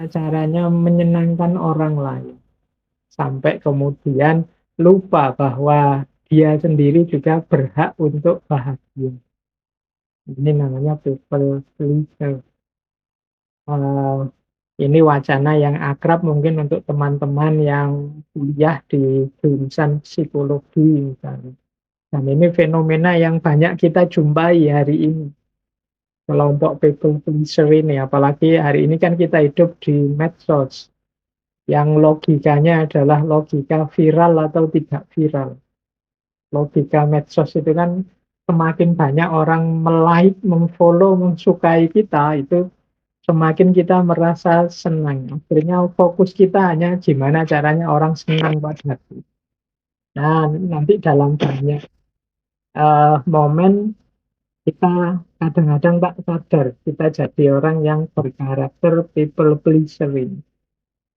caranya menyenangkan orang lain. Sampai kemudian lupa bahwa dia sendiri juga berhak untuk bahagia. Ini namanya people pleaser. Eh, ini wacana yang akrab mungkin untuk teman-teman yang kuliah di jurusan psikologi misalnya. Dan ini fenomena yang banyak kita jumpai hari ini. Kelompok people pleaser ini, apalagi hari ini kan kita hidup di medsos, yang logikanya adalah logika viral atau tidak viral. Logika medsos itu kan semakin banyak orang melike, memfollow, mensukai kita, itu semakin kita merasa senang. Akhirnya fokus kita hanya gimana caranya orang senang padaku. Nah, nanti dalam banyak momen kita kadang-kadang tak sadar kita jadi orang yang berkarakter people pleaser ini.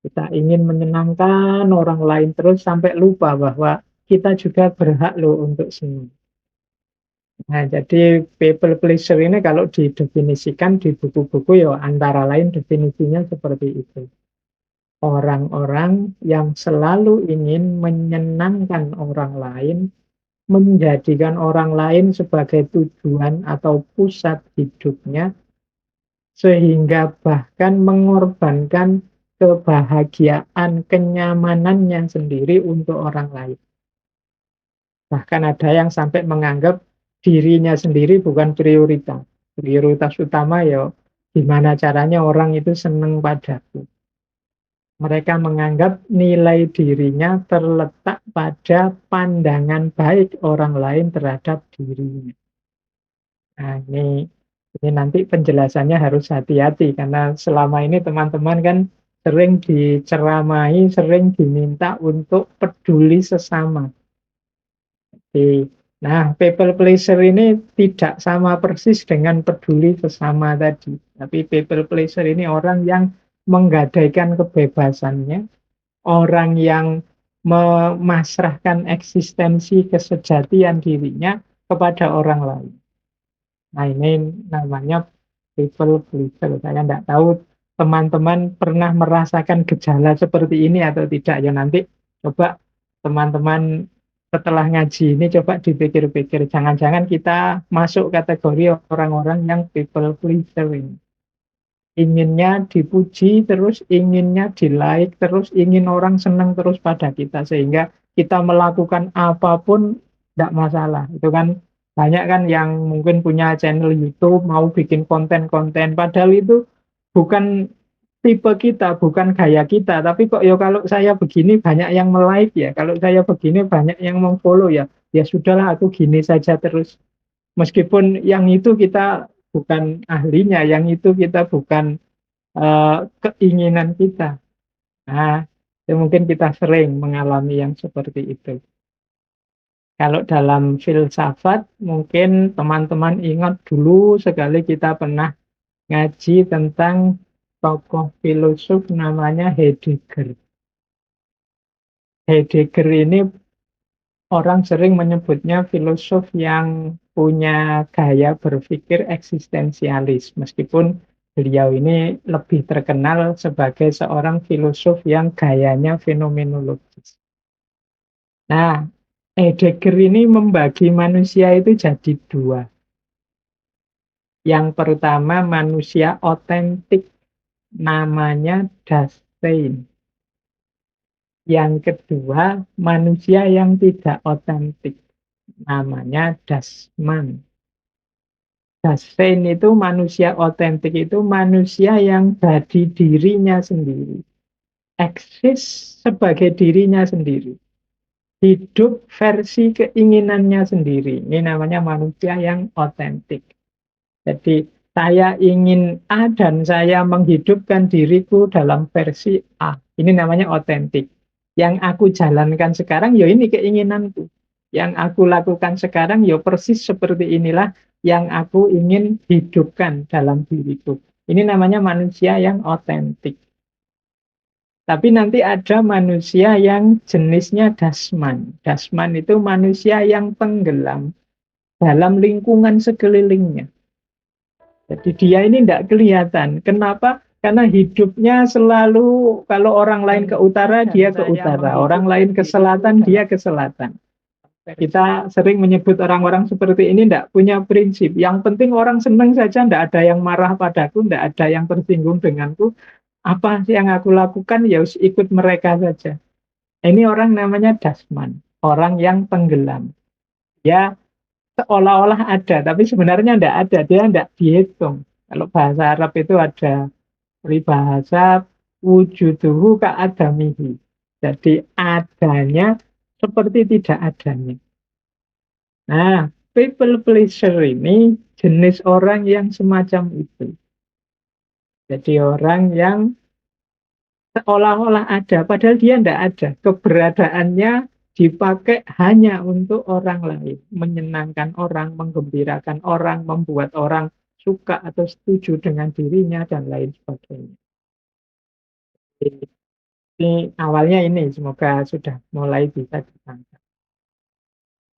Kita ingin menyenangkan orang lain terus sampai lupa bahwa kita juga berhak loh untuk senang. Nah, jadi people pleaser ini kalau didefinisikan di buku-buku ya antara lain definisinya seperti itu. Orang-orang yang selalu ingin menyenangkan orang lain, menjadikan orang lain sebagai tujuan atau pusat hidupnya, sehingga bahkan mengorbankan kebahagiaan, kenyamanannya sendiri untuk orang lain. Bahkan ada yang sampai menganggap dirinya sendiri bukan prioritas. Prioritas utama ya gimana caranya orang itu senang padaku. Mereka menganggap nilai dirinya terletak pada pandangan baik orang lain terhadap dirinya. Nah, ini nanti penjelasannya harus hati-hati karena selama ini teman-teman kan sering diceramai, sering diminta untuk peduli sesama. Nah, people pleaser ini tidak sama persis dengan peduli sesama tadi. Tapi people pleaser ini orang yang menggadaikan kebebasannya, orang yang memasrahkan eksistensi kesejatian dirinya kepada orang lain. Nah, ini namanya people pleaser. Saya tidak tahu teman-teman pernah merasakan gejala seperti ini atau tidak. Ya nanti coba teman-teman setelah ngaji ini coba dipikir-pikir. Jangan-jangan kita masuk kategori orang-orang yang people pleaser ini. Inginnya dipuji, terus inginnya di-like, terus ingin orang senang terus pada kita. Sehingga kita melakukan apapun tidak masalah. Itu kan banyak kan yang mungkin punya channel YouTube, mau bikin konten-konten. Padahal itu bukan tipe kita, bukan gaya kita. Tapi kok ya kalau saya begini banyak yang like ya. Kalau saya begini banyak yang memfollow ya. Ya sudahlah aku gini saja terus. Meskipun yang itu kita bukan ahlinya, yang itu kita bukan keinginan kita. Nah, itu mungkin kita sering mengalami yang seperti itu. Kalau dalam filsafat, mungkin teman-teman ingat dulu sekali kita pernah ngaji tentang tokoh filosof namanya Heidegger. Heidegger ini orang sering menyebutnya filosof yang punya gaya berpikir eksistensialis, meskipun beliau ini lebih terkenal sebagai seorang filosof yang gayanya fenomenologis. Nah, Heidegger ini membagi manusia itu jadi dua. Yang pertama manusia otentik, namanya Dasein. Yang kedua manusia yang tidak otentik, namanya Dasman. Dasein itu manusia otentik itu manusia yang jadi dirinya sendiri. Eksis sebagai dirinya sendiri. Hidup versi keinginannya sendiri. Ini namanya manusia yang otentik. Jadi saya ingin A dan saya menghidupkan diriku dalam versi A. Ini namanya otentik. Yang aku jalankan sekarang, ya ini keinginanku. Yang aku lakukan sekarang, ya persis seperti inilah yang aku ingin hidupkan dalam diriku. Ini namanya manusia yang otentik. Tapi nanti ada manusia yang jenisnya dasman. Dasman itu manusia yang tenggelam dalam lingkungan sekelilingnya. Jadi dia ini tidak kelihatan. Kenapa? Karena hidupnya selalu kalau orang lain ke utara, dia ke utara. Orang lain ke selatan, dia ke selatan. Kita sering menyebut orang-orang seperti ini tidak punya prinsip. Yang penting orang senang saja, tidak ada yang marah padaku, tidak ada yang tersinggung denganku. Apa sih yang aku lakukan, ya ikut mereka saja. Ini orang namanya dasman, orang yang tenggelam. Ya seolah-olah ada, tapi sebenarnya tidak ada. Dia tidak dihitung. Kalau bahasa Arab itu ada peribahasa wujuduhu ka'adamihi. Jadi adanya seperti tidak adanya. Nah, people pleaser ini jenis orang yang semacam itu. Jadi orang yang seolah-olah ada, padahal dia tidak ada. Keberadaannya dipakai hanya untuk orang lain. Menyenangkan orang, menggembirakan orang, membuat orang suka atau setuju dengan dirinya, dan lain sebagainya. Ini awalnya ini, semoga sudah mulai bisa ditangkap.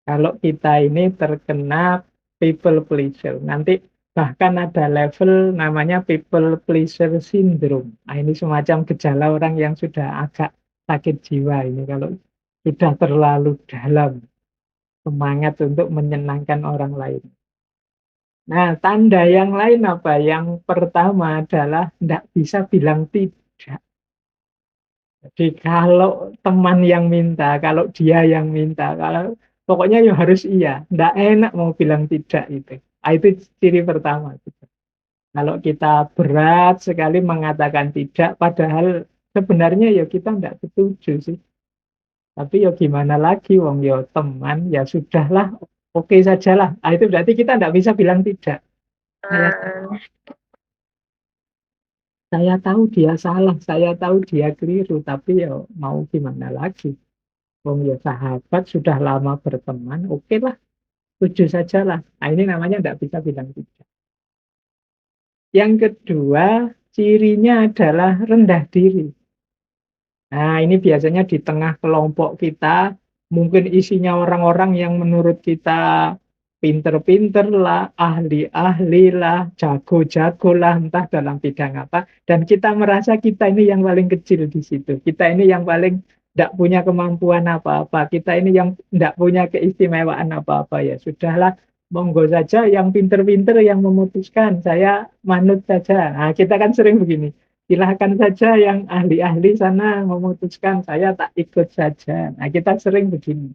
Kalau kita ini terkena people pleaser, nanti bahkan ada level namanya people pleaser syndrome. Nah, ini semacam gejala orang yang sudah agak sakit jiwa ini kalau sudah terlalu dalam semangat untuk menyenangkan orang lain. Nah, tanda yang lain apa? Yang pertama adalah tidak bisa bilang tidak. Jadi kalau teman yang minta, kalau dia yang minta, kalau pokoknya ya harus iya. Nggak enak mau bilang tidak itu. Ah, itu ciri pertama. Kalau kita berat sekali mengatakan tidak, padahal sebenarnya ya kita nggak setuju sih. Tapi ya gimana lagi, wong ya teman, ya sudahlah, oke sajalah. Ah, itu berarti kita nggak bisa bilang tidak. Saya, saya tahu dia salah, saya tahu dia keliru, tapi ya mau gimana lagi. Wong ya sahabat sudah lama berteman, oke lah, setuju saja lah. Nah ini namanya tidak bisa bilang tidak. Yang kedua, cirinya adalah rendah diri. Nah ini biasanya di tengah kelompok kita, mungkin isinya orang-orang yang menurut kita pinter-pinter lah, ahli-ahli lah, jago-jago lah, entah dalam bidang apa. Dan kita merasa kita ini yang paling kecil di situ. Kita ini yang paling tidak punya kemampuan apa-apa. Kita ini yang tidak punya keistimewaan apa-apa. Ya sudahlah, monggo saja yang pinter-pinter yang memutuskan. Saya manut saja. Nah, kita kan sering begini. Silahkan saja yang ahli-ahli sana memutuskan. Saya tak ikut saja. Nah, kita sering begini.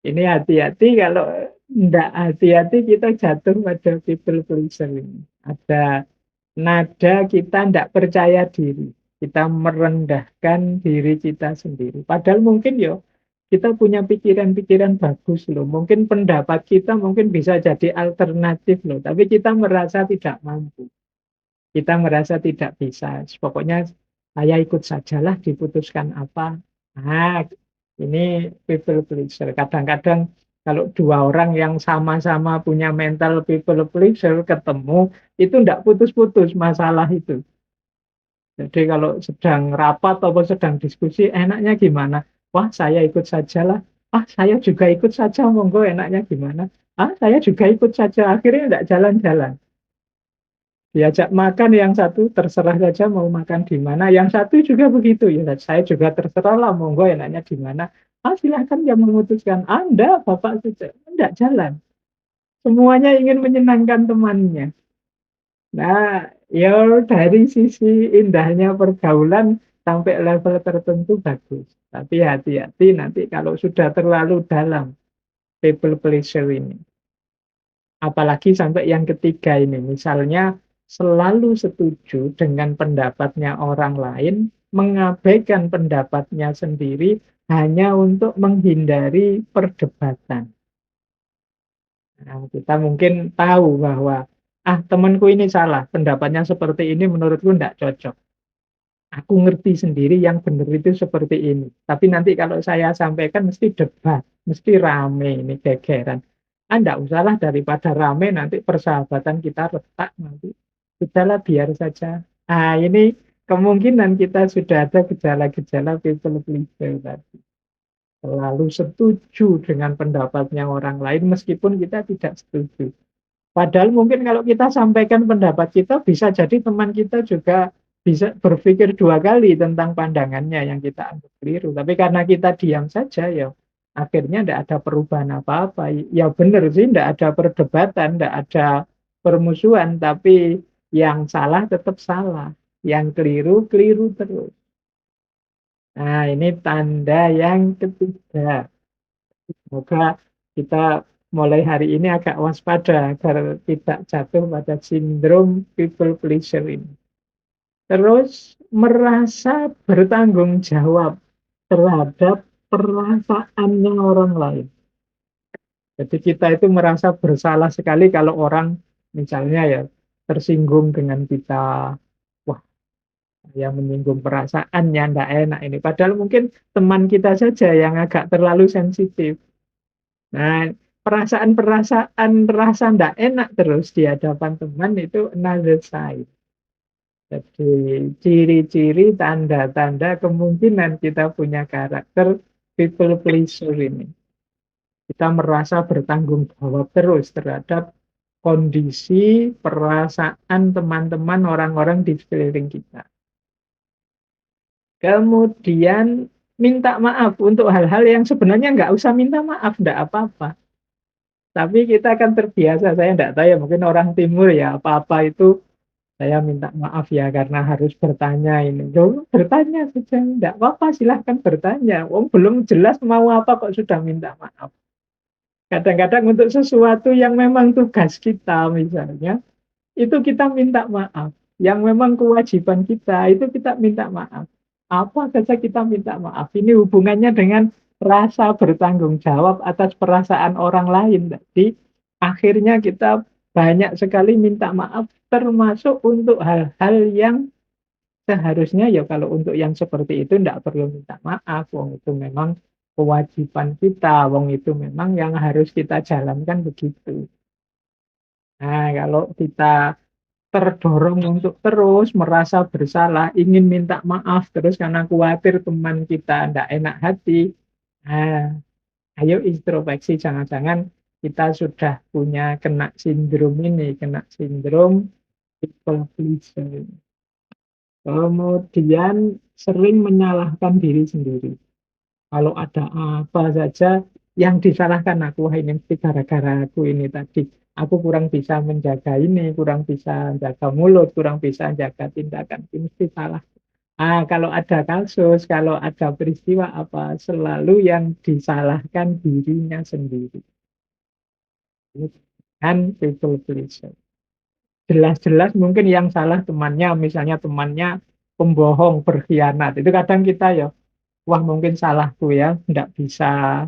Ini hati-hati kalau tidak hati-hati kita jatuh pada people pleaser ini. Ada nada kita tidak percaya diri. Kita merendahkan diri kita sendiri. Padahal mungkin ya kita punya pikiran-pikiran bagus loh. Mungkin pendapat kita mungkin bisa jadi alternatif loh. Tapi kita merasa tidak mampu. Kita merasa tidak bisa. Pokoknya saya ikut sajalah diputuskan apa. Nah, ini people pleaser. Kadang-kadang kalau dua orang yang sama-sama punya mental people pleaser ketemu, itu tidak putus-putus masalah itu. Jadi kalau sedang rapat atau sedang diskusi, enaknya gimana? Wah, saya ikut sajalah. Ah, saya juga ikut saja, monggo enaknya gimana? Ah, saya juga ikut saja. Akhirnya tidak jalan-jalan. Diajak makan yang satu terserah saja mau makan di mana, yang satu juga begitu ya. Saya juga terserah lah monggo enaknya di mana. Ah silahkan yang memutuskan. Anda bapak saja tidak jalan. Semuanya ingin menyenangkan temannya. Nah, ya dari sisi indahnya pergaulan sampai level tertentu bagus. Tapi hati-hati nanti kalau sudah terlalu dalam people pleasure ini. Apalagi sampai yang ketiga ini, misalnya selalu setuju dengan pendapatnya orang lain, mengabaikan pendapatnya sendiri hanya untuk menghindari perdebatan. Nah, kita mungkin tahu bahwa, ah temanku ini salah, pendapatnya seperti ini menurutku tidak cocok. Aku ngerti sendiri yang benar itu seperti ini. Tapi nanti kalau saya sampaikan mesti debat, mesti rame ini gegeran. Anda usahlah daripada rame nanti persahabatan kita retak nanti. Sudahlah biar saja. Nah ini kemungkinan kita sudah ada gejala-gejala people pleaser tadi. Selalu setuju dengan pendapatnya orang lain meskipun kita tidak setuju. Padahal mungkin kalau kita sampaikan pendapat kita, bisa jadi teman kita juga bisa berpikir 2 kali tentang pandangannya yang kita anggap keliru. Tapi karena kita diam saja, ya akhirnya ndak ada perubahan apa-apa. Ya benar sih, ndak ada perdebatan, ndak ada permusuhan, tapi yang salah tetap salah, yang keliru, keliru terus. Nah, ini tanda yang ketiga. Semoga kita mulai hari ini agak waspada agar tidak jatuh pada sindrom people pleaser ini. Terus merasa bertanggung jawab terhadap perasaannya orang lain. Jadi kita itu merasa bersalah sekali kalau orang misalnya ya tersinggung dengan kita. Wah, yang menyinggung perasaannya, ndak enak ini. Padahal mungkin teman kita saja yang agak terlalu sensitif. Nah, perasaan-perasaan rasa ndak enak terus di hadapan teman itu another sign. Jadi ciri-ciri tanda-tanda kemungkinan kita punya karakter people pleaser ini. Kita merasa bertanggung jawab terus terhadap kondisi, perasaan teman-teman, orang-orang di sekeliling kita. Kemudian minta maaf untuk hal-hal yang sebenarnya nggak usah minta maaf, nggak apa-apa. Tapi kita akan terbiasa, saya enggak tahu ya, mungkin orang timur ya, apa-apa itu saya minta maaf ya karena harus bertanya ini. Loh, bertanya saja, enggak apa-apa, silahkan bertanya. Oh, belum jelas mau apa kok sudah minta maaf. Kadang-kadang untuk sesuatu yang memang tugas kita misalnya, itu kita minta maaf. Yang memang kewajiban kita, itu kita minta maaf. Apa saja kita minta maaf. Ini hubungannya dengan rasa bertanggung jawab atas perasaan orang lain. Jadi akhirnya kita banyak sekali minta maaf, termasuk untuk hal-hal yang seharusnya ya kalau untuk yang seperti itu tidak perlu minta maaf. Wong itu memang kewajiban kita, wong itu memang yang harus kita jalankan begitu. Nah, kalau kita terdorong untuk terus merasa bersalah, ingin minta maaf terus karena khawatir teman kita tidak enak hati. Nah, ayo introspeksi, jangan-jangan kita sudah punya kena sindrom ini, kena sindrom people pleaser. Kemudian sering menyalahkan diri sendiri. Kalau ada apa saja yang disalahkan aku, wah ini mesti gara-gara aku ini tadi. Aku kurang bisa menjaga ini, kurang bisa jaga mulut, kurang bisa jaga tindakan. Ini mesti salah. Kalau ada kasus, kalau ada peristiwa apa, selalu yang disalahkan dirinya sendiri. Ini kan people pleaser. Jelas-jelas mungkin yang salah temannya, misalnya temannya pembohong, berkhianat. Itu kadang kita ya, wah mungkin salahku ya, nggak bisa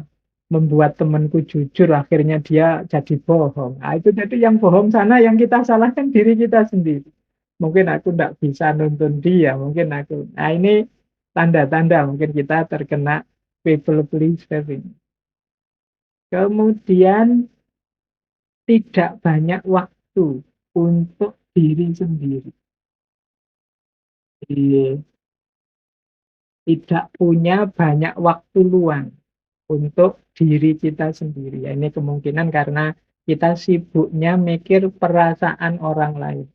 membuat temanku jujur, akhirnya dia jadi bohong. Itu jadi yang bohong sana, yang kita salahkan diri kita sendiri. Mungkin aku nggak bisa nuntun dia, mungkin aku. Nah ini tanda-tanda mungkin kita terkena people pleaser ini. Kemudian tidak banyak waktu untuk diri sendiri. Jadi, tidak punya banyak waktu luang untuk diri kita sendiri. Ya, ini kemungkinan karena kita sibuknya mikir perasaan orang lain.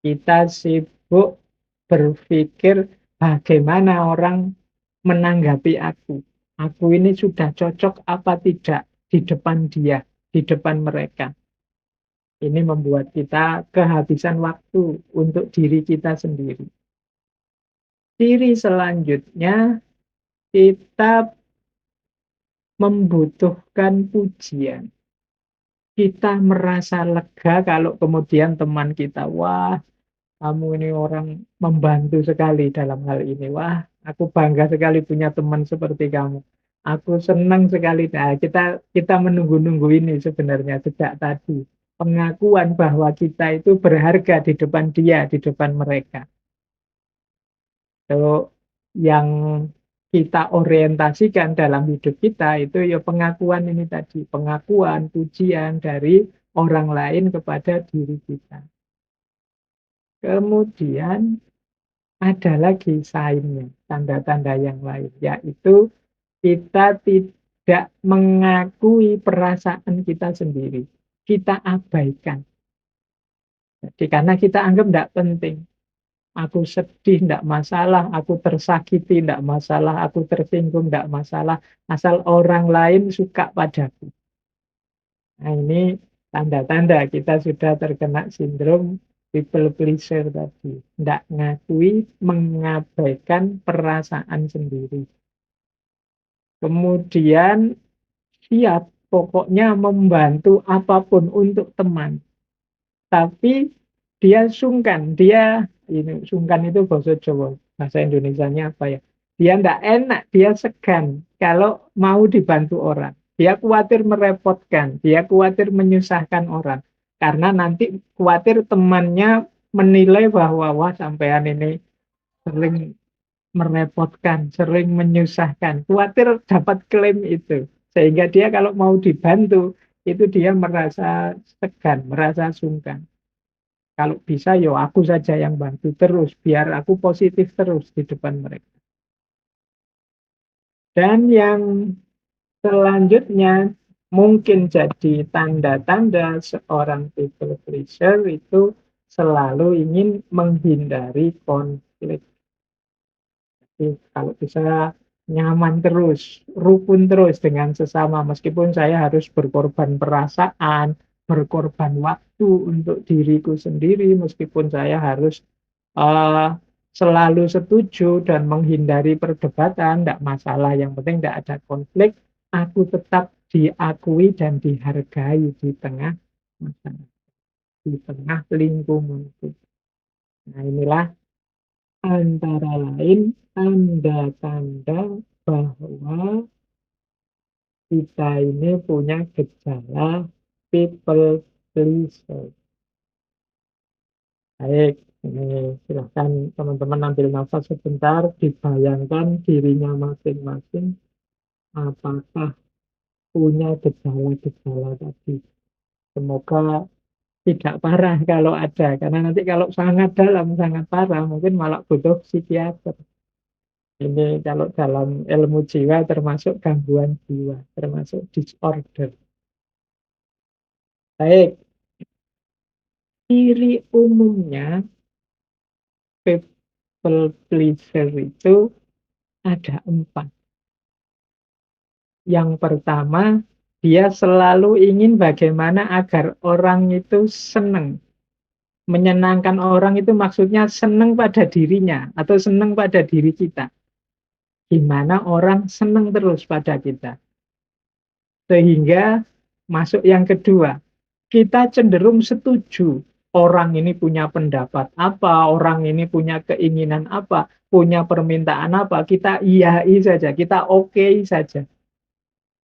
Kita sibuk berpikir bagaimana orang menanggapi aku. Aku ini sudah cocok apa tidak di depan dia, di depan mereka. Ini membuat kita kehabisan waktu untuk diri kita sendiri. Ciri selanjutnya, kita membutuhkan pujian. Kita merasa lega kalau kemudian teman kita, wah, kamu ini orang membantu sekali dalam hal ini. Wah, aku bangga sekali punya teman seperti kamu. Aku senang sekali. Nah, kita menunggu-nunggu ini sebenarnya sejak tadi. Pengakuan bahwa kita itu berharga di depan dia, di depan mereka. Kalau yang kita orientasikan dalam hidup kita itu ya pengakuan ini tadi, pengakuan, pujian dari orang lain kepada diri kita. Kemudian ada lagi sign-nya, tanda-tanda yang lain, yaitu kita tidak mengakui perasaan kita sendiri. kita abaikan. Jadi karena kita anggap tidak penting. Aku sedih tidak masalah, aku tersakiti tidak masalah, aku tersinggung tidak masalah, asal orang lain suka padaku. Nah ini tanda-tanda kita sudah terkena sindrom people pleaser tadi. Tidak ngakui, mengabaikan perasaan sendiri. Kemudian siap pokoknya membantu apapun untuk teman. Tapi dia sungkan, ini sungkan itu bahasa Jawa, bahasa Indonesianya apa ya? Dia ndak enak, dia segan kalau mau dibantu orang. Dia khawatir merepotkan, dia khawatir menyusahkan orang. Karena nanti khawatir temannya menilai bahwa wah sampean ini sering merepotkan, sering menyusahkan. Khawatir dapat klaim itu. Sehingga dia kalau mau dibantu, itu dia merasa segan, merasa sungkan. Kalau bisa, yo aku saja yang bantu terus, biar aku positif terus di depan mereka. Dan yang selanjutnya, mungkin jadi tanda-tanda seorang people pleaser itu selalu ingin menghindari konflik. Jadi kalau bisa nyaman terus, rukun terus dengan sesama, meskipun saya harus berkorban perasaan, berkorban waktu untuk diriku sendiri, meskipun saya harus eh, selalu setuju dan menghindari perdebatan, tidak masalah. Yang penting tidak ada konflik, aku tetap diakui dan dihargai di tengah masyarakat, di tengah lingkunganku. Nah inilah antara lain tanda-tanda bahwa kita ini punya gejala people pleaser. Baik, ini silahkan teman-teman ambil nafas sebentar, dibayangkan dirinya masing-masing apakah punya gejala-gejala tadi. Semoga tidak parah kalau ada, karena nanti kalau sangat dalam, sangat parah, mungkin malah butuh psikiater. Ini kalau dalam ilmu jiwa termasuk gangguan jiwa, termasuk disorder. Baik, ciri umumnya people pleaser itu ada 4. Yang pertama, dia selalu ingin bagaimana agar orang itu senang. Menyenangkan orang itu maksudnya senang pada dirinya atau senang pada diri kita. Gimana orang senang terus pada kita. Sehingga masuk yang kedua, kita cenderung setuju. Orang ini punya pendapat apa, orang ini punya keinginan apa, punya permintaan apa, kita iyai saja, kita oke saja.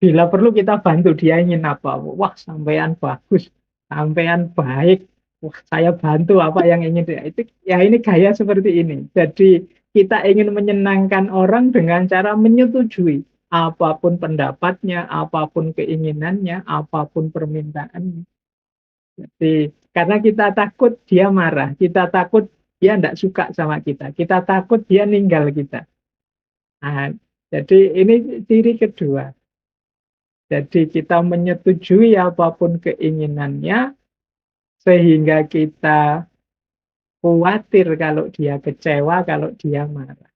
Bila perlu kita bantu, dia ingin apa. Wah, sampean bagus, sampean baik. Wah, saya bantu apa yang ingin dia. Itu ya ini gaya seperti ini. Jadi kita ingin menyenangkan orang dengan cara menyetujui apapun pendapatnya, apapun keinginannya, apapun permintaannya. Jadi karena kita takut dia marah, kita takut dia tidak suka sama kita takut dia ninggal kita. Nah, jadi ini ciri kedua. Jadi kita menyetujui apapun keinginannya, sehingga kita khawatir kalau dia kecewa, kalau dia marah.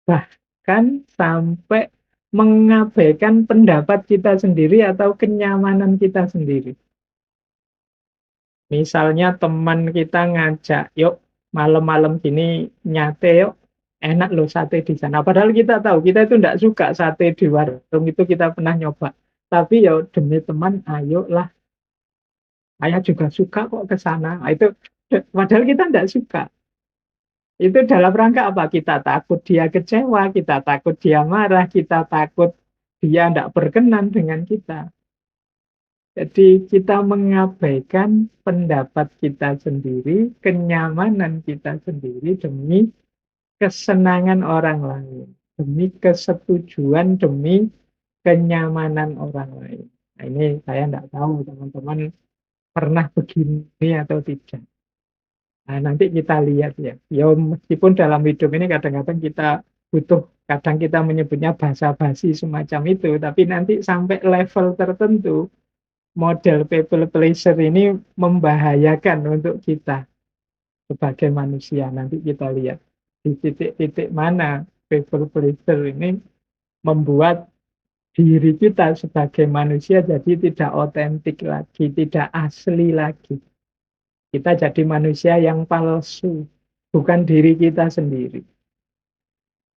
Bahkan sampai mengabaikan pendapat kita sendiri atau kenyamanan kita sendiri. Misalnya teman kita ngajak, yuk malam-malam gini nyate yuk, enak loh sate di sana. Padahal kita tahu, kita itu tidak suka sate di warung itu, kita pernah nyoba. Tapi ya demi teman, ayolah. Saya juga suka kok ke sana. Nah, itu padahal kita tidak suka. Itu dalam rangka apa? Kita takut dia kecewa, kita takut dia marah, kita takut dia tidak berkenan dengan kita. Jadi kita mengabaikan pendapat kita sendiri, kenyamanan kita sendiri demi kesenangan orang lain, demi kesetujuan, demi kenyamanan orang lain. Nah, ini saya tidak tahu teman-teman pernah begini atau tidak. Nah, nanti kita lihat ya. Ya meskipun dalam hidup ini kadang-kadang kita butuh, kadang kita menyebutnya basa-basi semacam itu, tapi nanti sampai level tertentu model people pleaser ini membahayakan untuk kita sebagai manusia. Nanti kita lihat di titik-titik mana people pleaser ini membuat diri kita sebagai manusia jadi tidak otentik lagi, tidak asli lagi. Kita jadi manusia yang palsu, bukan diri kita sendiri.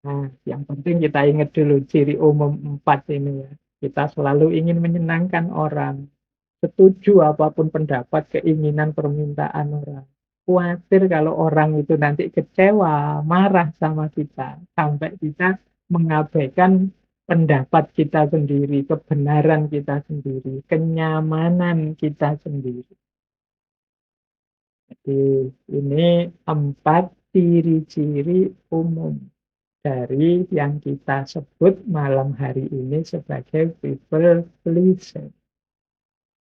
Nah, yang penting kita ingat dulu ciri umum 4 ini ya. Kita selalu ingin menyenangkan orang, setuju apapun pendapat, keinginan, permintaan orang. Khawatir kalau orang itu nanti kecewa, marah sama kita, sampai kita mengabaikan pendapat kita sendiri, kebenaran kita sendiri, kenyamanan kita sendiri. Jadi ini 4 ciri-ciri umum dari yang kita sebut malam hari ini sebagai people pleaser.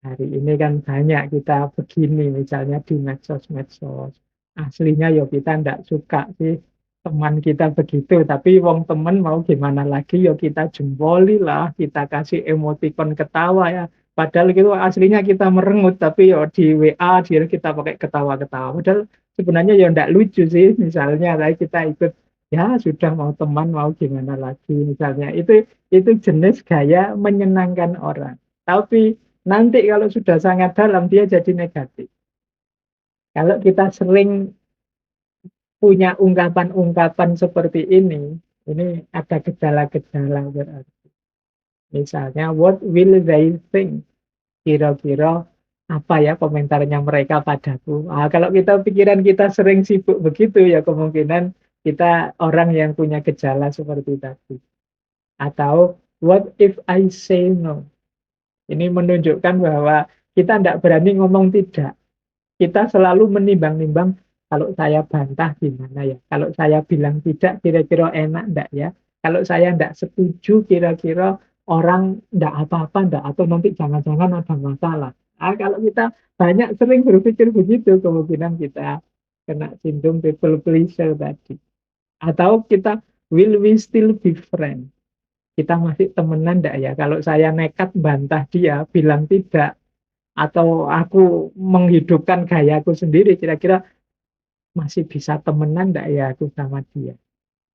Hari ini kan banyak kita begini, misalnya di medsos-medsos. Aslinya ya kita ndak suka sih teman kita begitu, tapi wong temen mau gimana lagi ya kita jempoli lah, kita kasih emoticon ketawa ya. Padahal gitu aslinya kita merengut, tapi ya di WA dia kita pakai ketawa-ketawa. Padahal sebenarnya ya ndak lucu sih, misalnya tapi kita ikut ya sudah mau teman mau gimana lagi misalnya. Itu jenis gaya menyenangkan orang. Tapi nanti kalau sudah sangat dalam dia jadi negatif. Kalau kita sering punya ungkapan-ungkapan seperti ini ada gejala-gejala berarti. Misalnya, what will they think? Kira-kira apa ya komentarnya mereka padaku? Ah, kalau kita pikiran kita sering sibuk begitu ya kemungkinan kita orang yang punya gejala seperti tadi. Atau what if I say no? Ini menunjukkan bahwa kita tidak berani ngomong tidak. Kita selalu menimbang-nimbang kalau saya bantah gimana ya. Kalau saya bilang tidak kira-kira enak enggak ya. Kalau saya enggak setuju kira-kira orang enggak apa-apa enggak atau nanti jangan-jangan ada masalah. Nah, kalau kita banyak sering berpikir begitu kemungkinan kita kena sindrom people pleaser tadi. Atau kita will we still be friends? Kita masih temenan enggak ya? Kalau saya nekat bantah dia bilang tidak atau aku menghidupkan gayaku sendiri, kira-kira masih bisa temenan enggak ya aku sama dia?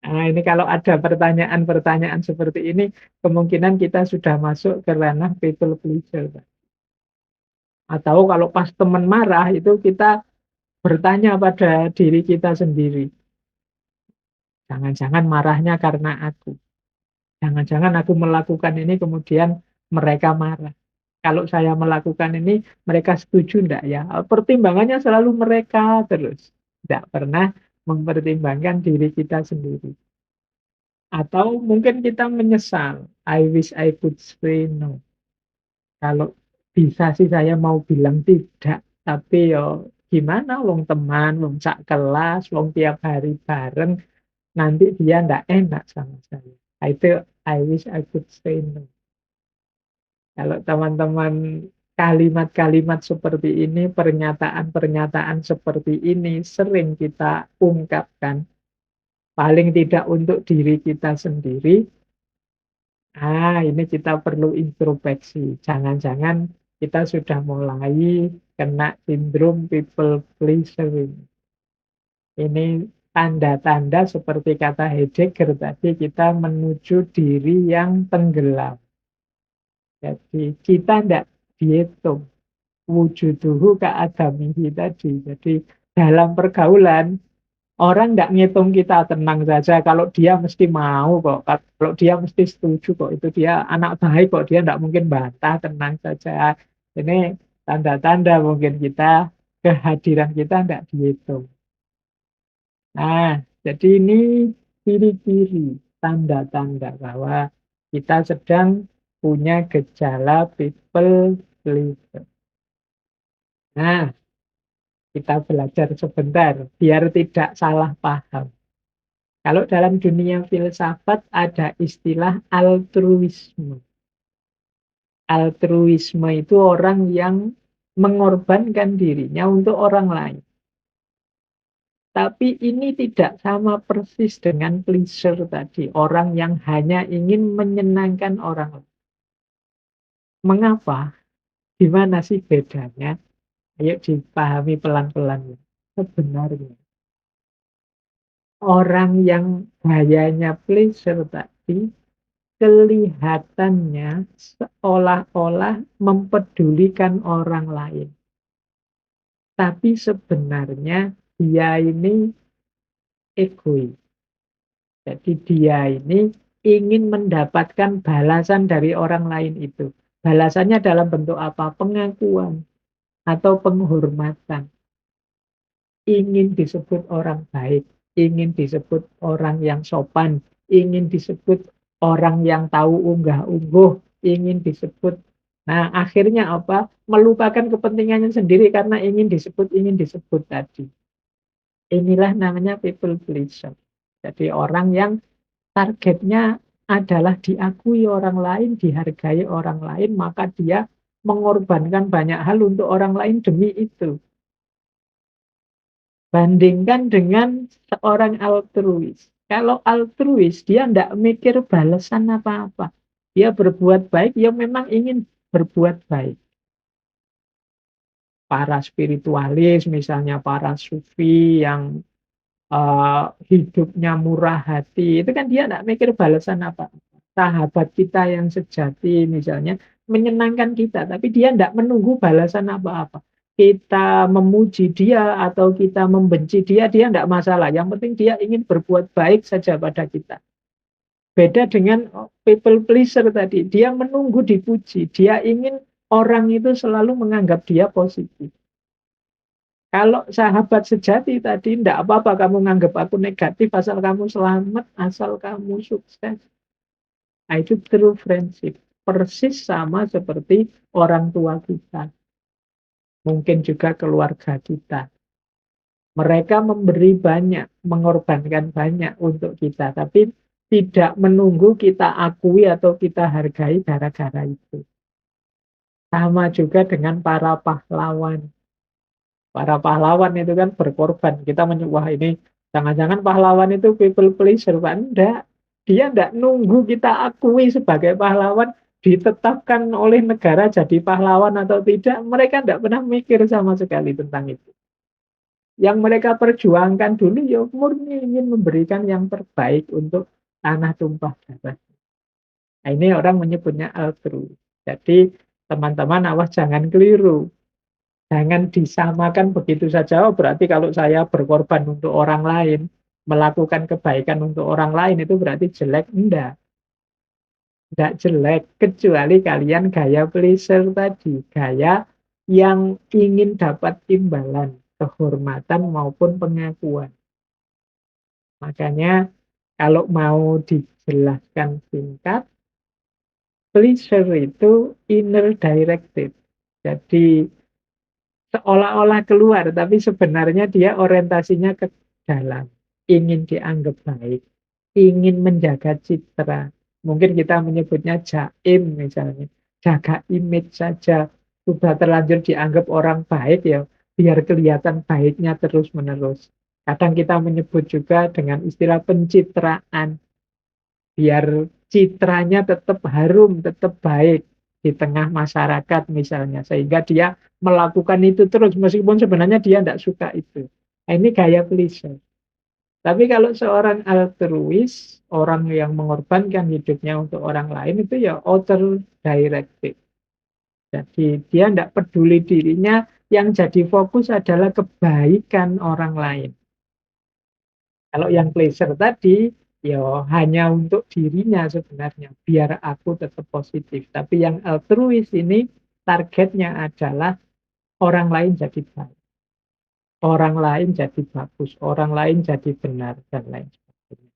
Nah, ini kalau ada pertanyaan-pertanyaan seperti ini, kemungkinan kita sudah masuk ke ranah people pleaser, Pak. Atau kalau pas teman marah, itu kita bertanya pada diri kita sendiri. Jangan-jangan marahnya karena aku. Jangan-jangan aku melakukan ini kemudian mereka marah. Kalau saya melakukan ini, mereka setuju enggak ya? Pertimbangannya selalu mereka terus. Tidak pernah mempertimbangkan diri kita sendiri. Atau mungkin kita menyesal. I wish I could say no. Kalau bisa sih saya mau bilang tidak. Tapi yo gimana wong teman, wong sak kelas, wong tiap hari bareng. Nanti dia ndak enak sama saya. Nah, itu I wish I could say no. Kalau teman-teman kalimat-kalimat seperti ini, pernyataan-pernyataan seperti ini sering kita ungkapkan, paling tidak untuk diri kita sendiri, ini kita perlu introspeksi. Jangan-jangan kita sudah mulai kena sindrom people pleaser ini. Ini tanda-tanda seperti kata Heidegger tadi, kita menuju diri yang tenggelam. Jadi kita tidak dihitung wujuduhu keadamihi tadi. Jadi dalam pergaulan orang tidak ngitung kita, tenang saja. Kalau dia mesti mau kok, kalau dia mesti setuju kok, itu dia anak baik kok, dia tidak mungkin bantah, tenang saja. Ini tanda-tanda mungkin kita kehadiran kita tidak dihitung. Nah, jadi ini ciri-ciri, tanda-tanda bahwa kita sedang punya gejala people pleaser. Nah, kita belajar sebentar biar tidak salah paham. Kalau dalam dunia filsafat ada istilah altruisme. Altruisme itu orang yang mengorbankan dirinya untuk orang lain. Tapi ini tidak sama persis dengan pleasure tadi. Orang yang hanya ingin menyenangkan orang lain. Mengapa? Gimana sih bedanya? Ayo dipahami pelan-pelan ya. Sebenarnya orang yang gayanya pleasure tadi kelihatannya seolah-olah mempedulikan orang lain. Tapi sebenarnya dia ini egois. Jadi dia ini ingin mendapatkan balasan dari orang lain itu. Balasannya dalam bentuk apa? Pengakuan atau penghormatan. Ingin disebut orang baik, ingin disebut orang yang sopan, ingin disebut orang yang tahu unggah-ungguh, ingin disebut. Nah, akhirnya apa? Melupakan kepentingannya sendiri karena ingin disebut tadi. Inilah namanya people pleaser. Jadi orang yang targetnya adalah diakui orang lain, dihargai orang lain, maka dia mengorbankan banyak hal untuk orang lain demi itu. Bandingkan dengan seorang altruis. Kalau altruis, dia tidak mikir balasan apa-apa. Dia berbuat baik, ya memang ingin berbuat baik. Para spiritualis, misalnya para sufi yang hidupnya murah hati, itu kan dia tidak mikir balasan apa. Sahabat kita yang sejati misalnya menyenangkan kita, tapi dia tidak menunggu balasan apa-apa. Kita memuji dia atau kita membenci dia, dia tidak masalah. Yang penting dia ingin berbuat baik saja pada kita. Beda dengan people pleaser tadi, dia menunggu dipuji, dia ingin orang itu selalu menganggap dia positif. Kalau sahabat sejati tadi, tidak apa-apa kamu nganggap aku negatif, asal kamu selamat, asal kamu sukses. Nah, itu true friendship. Persis sama seperti orang tua kita. Mungkin juga keluarga kita. Mereka memberi banyak, mengorbankan banyak untuk kita. Tapi tidak menunggu kita akui atau kita hargai gara-gara itu. Sama juga dengan para pahlawan. Para pahlawan itu kan berkorban. Kita wah ini jangan-jangan pahlawan itu people pleaser, Pak. Enggak. Dia enggak nunggu kita akui sebagai pahlawan, ditetapkan oleh negara jadi pahlawan atau tidak. Mereka enggak pernah mikir sama sekali tentang itu. Yang mereka perjuangkan dulu ya murni ingin memberikan yang terbaik untuk tanah tumpah darah. Nah, ini orang menyebutnya altruis. Jadi teman-teman awas jangan keliru. Jangan disamakan begitu saja, oh berarti kalau saya berkorban untuk orang lain, melakukan kebaikan untuk orang lain itu berarti jelek. Enggak jelek, kecuali kalian gaya pleaser tadi, gaya yang ingin dapat imbalan, kehormatan maupun pengakuan. Makanya kalau mau dijelaskan singkat, pleasure itu inner directed. Jadi seolah-olah keluar, tapi sebenarnya dia orientasinya ke dalam. Ingin dianggap baik, ingin menjaga citra. Mungkin kita menyebutnya jaim misalnya. Jaga image saja. Sudah terlanjur dianggap orang baik ya, biar kelihatan baiknya terus-menerus. Kadang kita menyebut juga dengan istilah pencitraan. Biar citranya tetap harum, tetap baik di tengah masyarakat misalnya. Sehingga dia melakukan itu terus, meskipun sebenarnya dia tidak suka itu. Nah, ini gaya pleaser. Tapi kalau seorang altruis, orang yang mengorbankan hidupnya untuk orang lain, itu ya outer directed. Jadi dia tidak peduli dirinya, yang jadi fokus adalah kebaikan orang lain. Kalau yang pleasure tadi, ya hanya untuk dirinya sebenarnya, biar aku tetap positif. Tapi yang altruis ini, targetnya adalah orang lain jadi baik. Orang lain jadi bagus, orang lain jadi benar, dan lain sebagainya.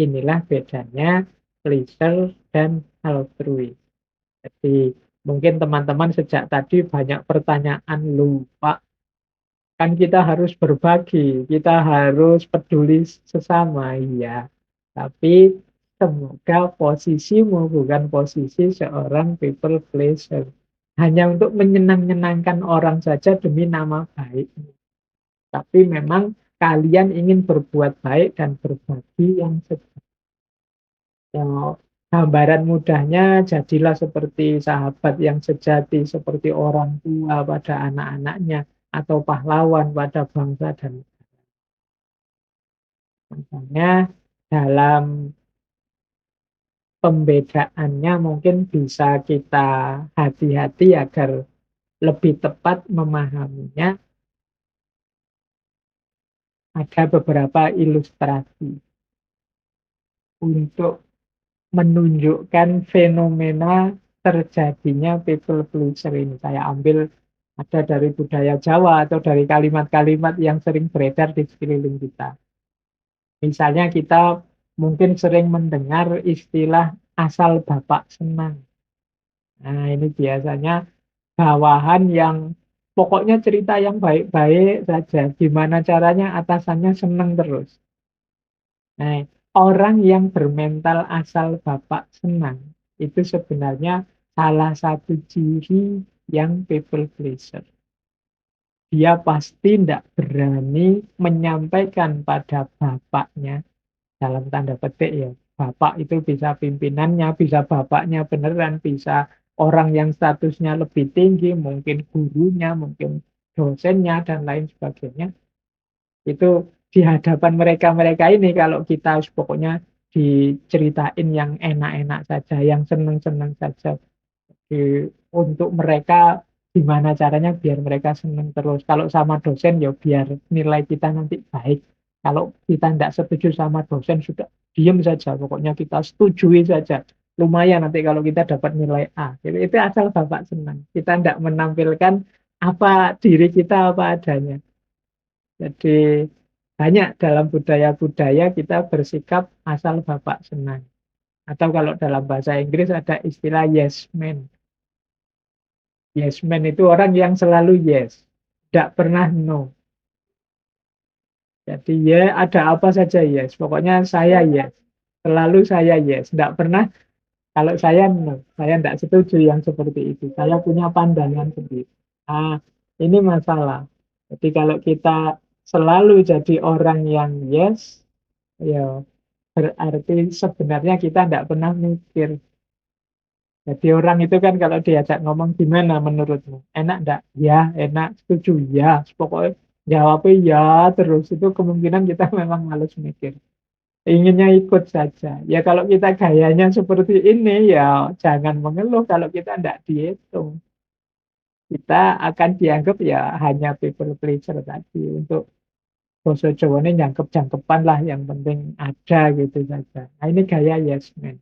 Inilah bedanya pleasure dan altruis. Jadi mungkin teman-teman sejak tadi banyak pertanyaan lupa. Kan kita harus berbagi, kita harus peduli sesama, iya. Tapi semoga posisimu bukan posisi seorang people pleaser. Hanya untuk menyenang-nyenangkan orang saja demi nama baik. Tapi memang kalian ingin berbuat baik dan berbagi yang sebenarnya. Gambaran mudahnya, jadilah seperti sahabat yang sejati, seperti orang tua pada anak-anaknya, atau pahlawan pada bangsa dan makanya dalam pembedaannya mungkin bisa kita hati-hati agar lebih tepat memahaminya. Ada beberapa ilustrasi untuk menunjukkan fenomena terjadinya people pleaser ini. Saya ambil ada dari budaya Jawa atau dari kalimat-kalimat yang sering beredar di sekeliling kita. Misalnya kita mungkin sering mendengar istilah asal bapak senang. Nah, ini biasanya bawahan yang pokoknya cerita yang baik-baik saja. Gimana caranya atasannya senang terus. Nah, orang yang bermental asal bapak senang itu sebenarnya salah satu ciri yang people pleaser. Dia pasti tidak berani menyampaikan pada bapaknya, dalam tanda petik ya. Bapak itu bisa pimpinannya, bisa bapaknya beneran, bisa orang yang statusnya lebih tinggi, mungkin gurunya, mungkin dosennya, dan lain sebagainya. Itu di hadapan mereka-mereka ini kalau kita pokoknya diceritain yang enak-enak saja, yang seneng-seneng saja. Untuk mereka gimana caranya biar mereka seneng terus. Kalau sama dosen ya biar nilai kita nanti baik. Kalau kita tidak setuju sama dosen sudah diem saja. Pokoknya kita setujui saja. Lumayan nanti kalau kita dapat nilai A. Itu asal Bapak senang. Kita tidak menampilkan apa diri kita apa adanya. Jadi banyak dalam budaya-budaya kita bersikap asal Bapak senang. Atau kalau dalam bahasa Inggris ada istilah yes man. Yes man itu orang yang selalu yes. Tidak pernah no. Jadi ya ada apa saja yes. Pokoknya saya yes. Selalu saya yes. Tidak pernah kalau saya no. Saya tidak setuju yang seperti itu. Saya punya pandangan sendiri. Nah, ini masalah. Jadi kalau kita selalu jadi orang yang yes, ya berarti sebenarnya kita tidak pernah mikir. Jadi orang itu kan kalau diajak ngomong gimana menurutmu? Enak enggak? Ya, enak. Setuju? Ya. Pokoknya jawabnya ya terus. Itu kemungkinan kita memang males mikir. Inginnya ikut saja. Ya kalau kita gayanya seperti ini ya jangan mengeluh kalau kita enggak dihitung. Kita akan dianggap ya hanya people pleaser tadi. Untuk bahasa Jawa ini jangkep-jangkepan lah yang penting ada gitu saja. Nah ini gaya yes man.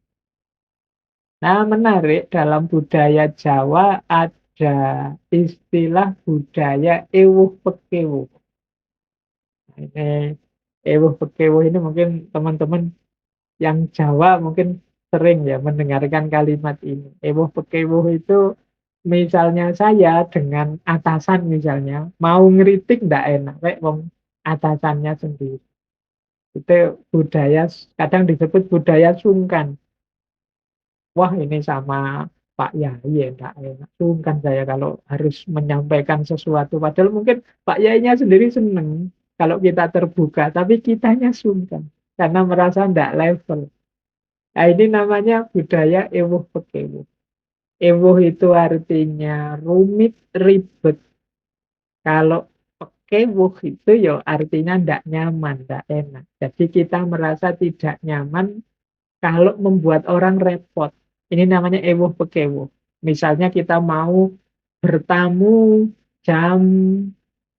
Nah, menarik dalam budaya Jawa ada istilah budaya ewuh pekewuh. Nah, ini ewuh pekewuh ini mungkin teman-teman yang Jawa mungkin sering ya mendengarkan kalimat ini. Ewuh pekewuh itu misalnya saya dengan atasan misalnya mau ngeritik ndak enak, kayak wong atasannya sendiri. Itu budaya kadang disebut budaya sungkan. Wah ini sama Pak Yai enggak enak. Sungkan saya kalau harus menyampaikan sesuatu. Padahal mungkin Pak Yainya sendiri seneng kalau kita terbuka. Tapi kitanya sungkan. Karena merasa enggak level. Nah ini namanya budaya ewuh pekewuh. Ewuh itu artinya rumit, ribet. Kalau pekewuh itu ya artinya enggak nyaman, enggak enak. Jadi kita merasa tidak nyaman kalau membuat orang repot. Ini namanya ewuh pekewuh. Misalnya kita mau bertamu jam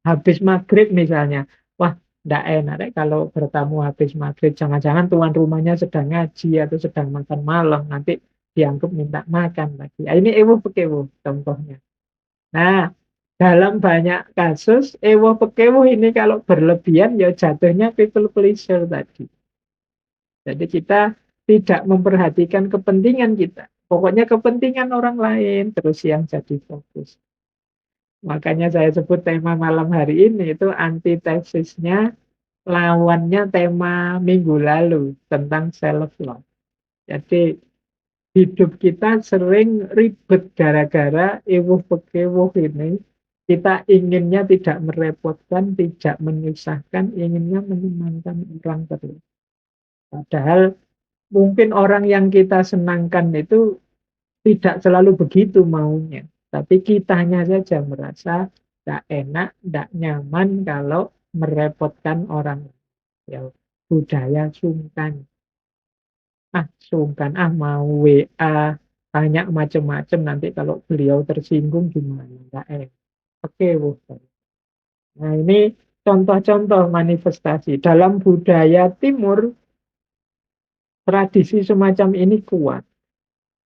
habis maghrib misalnya. Wah, tidak enak deh kalau bertamu habis maghrib. Jangan-jangan tuan rumahnya sedang ngaji atau sedang makan malam. Nanti dianggap minta makan lagi. Nah, ini ewuh pekewuh contohnya. Nah, dalam banyak kasus, ewuh pekewuh ini kalau berlebihan ya jatuhnya people pleaser tadi. Jadi kita tidak memperhatikan kepentingan kita. Pokoknya kepentingan orang lain terus yang jadi fokus. Makanya saya sebut tema malam hari ini itu antitesisnya, lawannya tema minggu lalu tentang self love. Jadi hidup kita sering ribet gara-gara ewuh pekewuh ini. Kita inginnya tidak merepotkan, tidak menyusahkan, inginnya menyenangkan orang terus. Padahal Mungkin orang yang kita senangkan itu tidak selalu begitu maunya, tapi kitanya saja merasa tidak enak, tidak nyaman kalau merepotkan orang. Ya, budaya sungkan. Sungkan, mau WA, tanya macam-macam, nanti kalau beliau tersinggung gimana? Nggak enak. Oke, Bu. Nah, ini contoh-contoh manifestasi. Dalam budaya Timur, tradisi semacam ini kuat.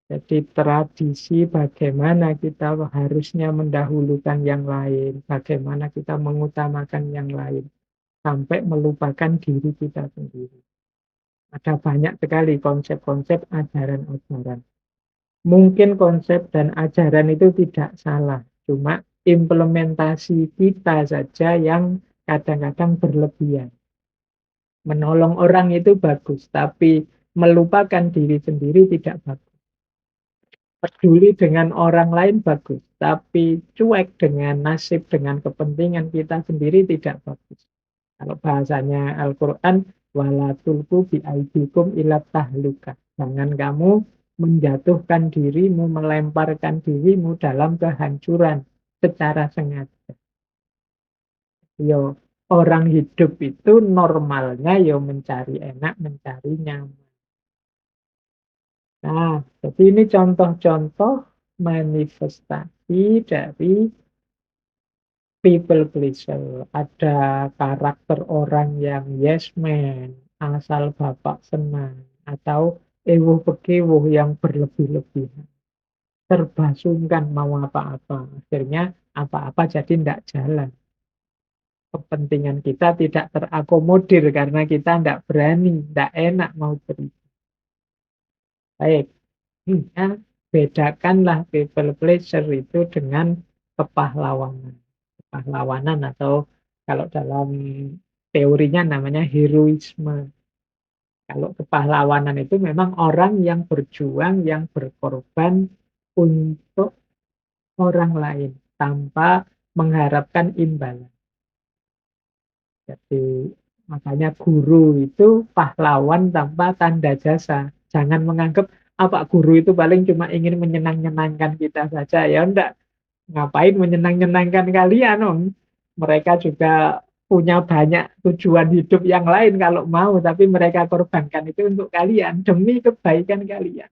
Jadi tradisi bagaimana kita harusnya mendahulukan yang lain, bagaimana kita mengutamakan yang lain, sampai melupakan diri kita sendiri. Ada banyak sekali konsep-konsep ajaran-ajaran. Mungkin konsep dan ajaran itu tidak salah, cuma implementasi kita saja yang kadang-kadang berlebihan. Menolong orang itu bagus, tapi melupakan diri sendiri tidak bagus. Peduli dengan orang lain bagus, tapi cuek dengan nasib, dengan kepentingan kita sendiri tidak bagus. Kalau bahasanya Al-Quran, wala tulku biaidikum ilat tahluka. Jangan kamu menjatuhkan dirimu, melemparkan dirimu dalam kehancuran secara sengaja. Yo, orang hidup itu normalnya yo mencari enak, mencari nyaman. Nah, jadi ini contoh-contoh manifestasi dari people pleaser. Ada karakter orang yang yes man, asal bapak senang, atau ewuh bekewuh yang berlebih-lebihan. Serba sungkan mau apa-apa. Akhirnya apa-apa jadi tidak jalan. Kepentingan kita tidak terakomodir karena kita tidak berani, tidak enak mau cerita. Baik, ya, bedakanlah people pleasure itu dengan kepahlawanan. Kepahlawanan atau kalau dalam teorinya namanya heroisme. Kalau kepahlawanan itu memang orang yang berjuang, yang berkorban untuk orang lain tanpa mengharapkan imbalan. Jadi makanya guru itu pahlawan tanpa tanda jasa. Jangan menganggap apa guru itu paling cuma ingin menyenang-nyenangkan kita saja. Ya enggak, ngapain menyenang-nyenangkan kalian, Om? Mereka juga punya banyak tujuan hidup yang lain kalau mau, tapi mereka korbankan itu untuk kalian, demi kebaikan kalian.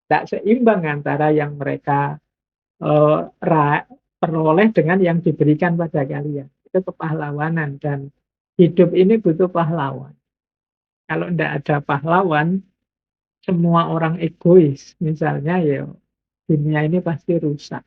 Tidak seimbang antara yang mereka eh, peroleh dengan yang diberikan pada kalian. Itu kepahlawanan, dan hidup ini butuh pahlawan. Kalau tidak ada pahlawan, semua orang egois, misalnya ya dunia ini pasti rusak.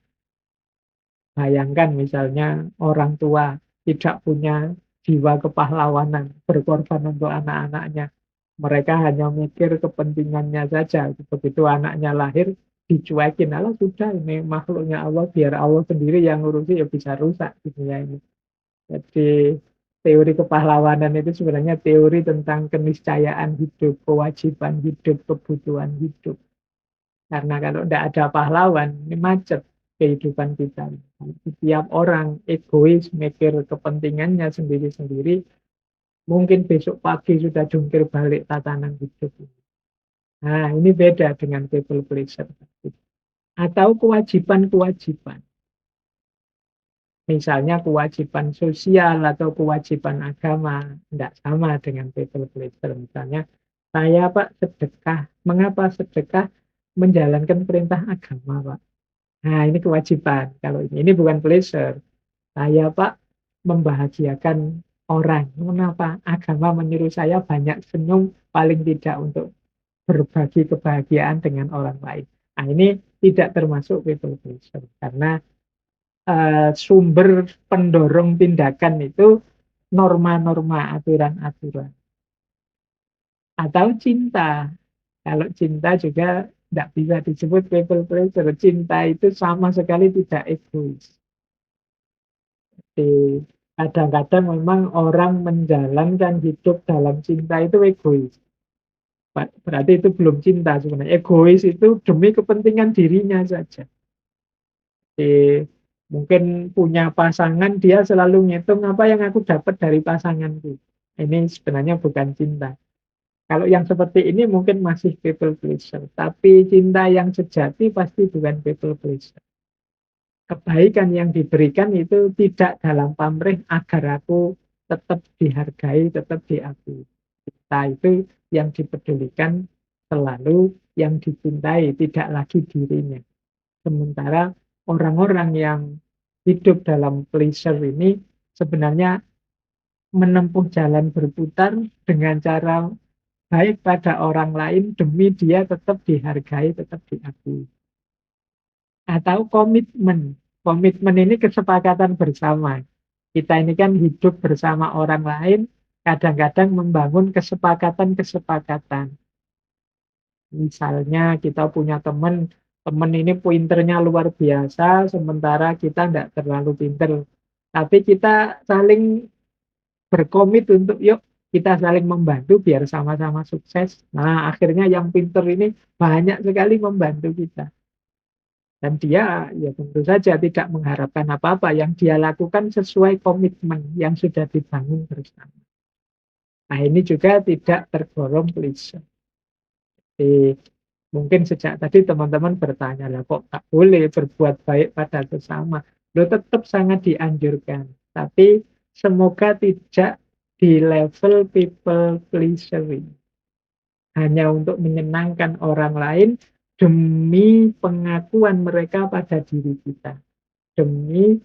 Bayangkan misalnya orang tua tidak punya jiwa kepahlawanan, berkorban untuk anak-anaknya. Mereka hanya mikir kepentingannya saja. Begitu anaknya lahir, dicuekin. Allah sudah, ini makhluknya Allah, biar Allah sendiri yang ngurusi, ya bisa rusak dunia ini. Jadi teori kepahlawanan itu sebenarnya teori tentang keniscayaan hidup, kewajiban hidup, kebutuhan hidup. Karena kalau tidak ada pahlawan, ini macet kehidupan kita. Setiap orang egois, mikir kepentingannya sendiri-sendiri, mungkin besok pagi sudah jungkir balik tatanan hidup. Nah, ini beda dengan people pleaser. Atau kewajiban-kewajiban. Misalnya kewajiban sosial atau kewajiban agama. Tidak sama dengan people pleaser. Misalnya, saya Pak sedekah. Mengapa sedekah? Menjalankan perintah agama, Pak. Nah, ini kewajiban. Kalau ini bukan pleasure. Saya, Pak, membahagiakan orang. Kenapa? Agama menyuruh saya banyak senyum, paling tidak untuk berbagi kebahagiaan dengan orang lain. Nah, ini tidak termasuk people pleasure. Karena sumber pendorong tindakan itu norma-norma, aturan-aturan. Atau cinta. Kalau cinta juga tidak bisa disebut people pleasure. Cinta itu sama sekali tidak egois. Jadi kadang-kadang memang orang menjalankan hidup dalam cinta itu egois. Berarti itu belum cinta sebenarnya. Egois itu demi kepentingan dirinya saja. Jadi mungkin punya pasangan, dia selalu ngitung apa yang aku dapat dari pasanganku. Ini sebenarnya bukan cinta. Kalau yang seperti ini mungkin masih people pleaser, tapi cinta yang sejati pasti bukan people pleaser. Kebaikan yang diberikan itu tidak dalam pamrih agar aku tetap dihargai, tetap diakui. Cinta itu yang dipedulikan selalu yang dicintai, tidak lagi dirinya. Sementara orang-orang yang hidup dalam pleasure ini sebenarnya menempuh jalan berputar dengan cara baik pada orang lain demi dia tetap dihargai, tetap diakui. Atau komitmen. Komitmen ini kesepakatan bersama. Kita ini kan hidup bersama orang lain, kadang-kadang membangun kesepakatan-kesepakatan. Misalnya kita punya teman, teman ini pinternya luar biasa, sementara kita tidak terlalu pinter. Tapi kita saling berkomit untuk yuk kita saling membantu biar sama-sama sukses. Nah, akhirnya yang pinter ini banyak sekali membantu kita. Dan dia ya tentu saja tidak mengharapkan apa-apa. Yang dia lakukan sesuai komitmen yang sudah dibangun bersama. Nah, ini juga tidak tergolong klise. Jadi, mungkin sejak tadi teman-teman bertanya lah kok tak boleh berbuat baik pada sesama. Lo tetap sangat dianjurkan. Tapi semoga tidak di level people pleasing. Hanya untuk menyenangkan orang lain demi pengakuan mereka pada diri kita. Demi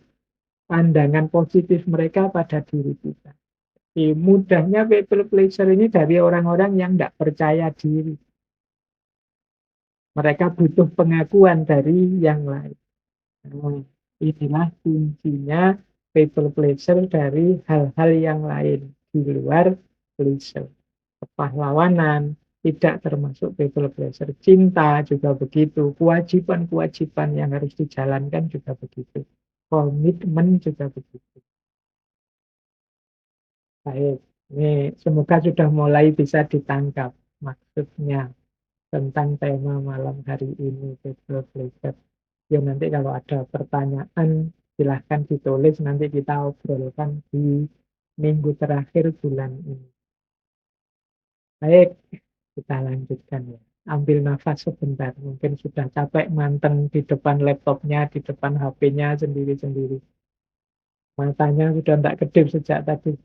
pandangan positif mereka pada diri kita. Mudahnya people pleaser ini dari orang-orang yang tidak percaya diri. Mereka butuh pengakuan dari yang lain. Nah, inilah kuncinya people pleaser dari hal-hal yang lain di luar pleasure. Kepahlawanan tidak termasuk people pleasure. Cinta juga begitu. Kewajiban-kewajiban yang harus dijalankan juga begitu. Komitmen juga begitu. Baik, ini semoga sudah mulai bisa ditangkap maksudnya tentang tema malam hari ini, people pleasure. Ya nanti kalau ada pertanyaan silahkan ditulis, nanti kita obrolkan di minggu terakhir bulan ini. Baik, kita lanjutkan ya. Ambil nafas sebentar, mungkin sudah capek manteng di depan laptopnya, di depan HP-nya sendiri-sendiri. Matanya sudah tidak kedip sejak tadi.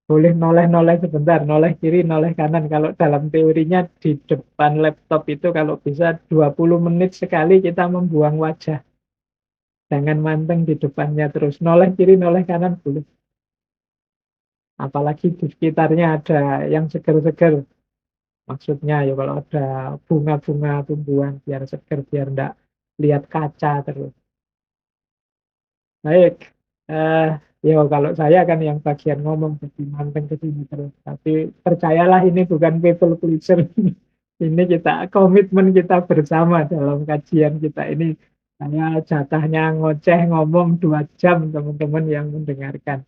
Boleh noleh-noleh sebentar, noleh kiri, noleh kanan. Kalau dalam teorinya di depan laptop itu kalau bisa 20 menit sekali kita membuang wajah. Jangan manteng di depannya terus. Noleh kiri, noleh kanan boleh. Apalagi di sekitarnya ada yang seger-seger. Maksudnya ya kalau ada bunga-bunga tumbuhan biar seger, biar enggak lihat kaca terus. Baik, ya kalau saya kan yang bagian ngomong jadi manteng ke sini terus. Tapi percayalah ini bukan people pleaser. Ini kita komitmen kita bersama dalam kajian kita ini. Saya jatahnya ngoceh ngomong 2 jam teman-teman yang mendengarkan.